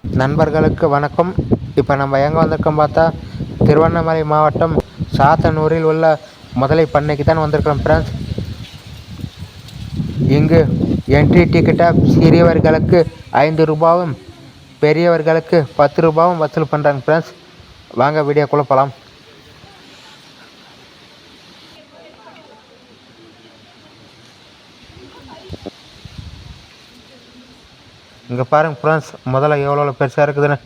நண்பர்களுக்கு வணக்கம். இப்போ நம்ம எங்கே வந்திருக்கோம் பார்த்தா திருவண்ணாமலை மாவட்டம் சாத்தனூரில் உள்ள முதலை பண்ணைக்கு தான் வந்திருக்கிறோம் ஃப்ரெண்ட்ஸ். இங்கு என்ட்ரி டிக்கெட்டாக சிறியவர்களுக்கு 5 ரூபாவும் பெரியவர்களுக்கு 10 ரூபாவும் வசூல் பண்ணுறாங்க ஃப்ரெண்ட்ஸ். வாங்க வீடியோக்குள்ளே போகலாம். இங்கே பாருங்கள் ஃப்ரெண்ட்ஸ், முதல்ல எவ்வளோ பெருசாக இருக்குதுன்னு.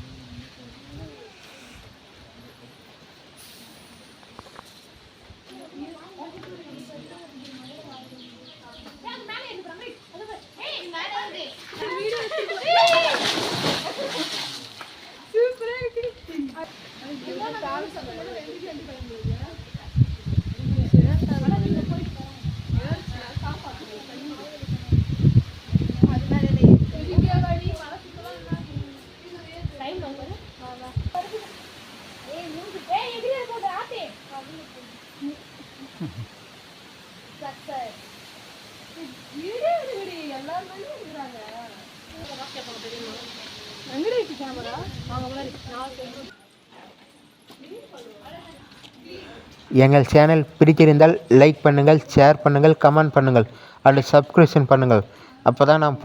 எங்கள் சேனல் பிடிச்சிருந்தால் லைக் பண்ணுங்கள், ஷேர் பண்ணுங்கள், கமெண்ட் பண்ணுங்கள் அண்ட் சப்ஸ்கிரிப்ஷன் பண்ணுங்கள். அப்போ தான் நான்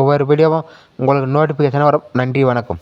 ஒவ்வொரு வீடியோவும் உங்களுக்கு நோட்டிஃபிகேஷன் வரும். நன்றி, வணக்கம்.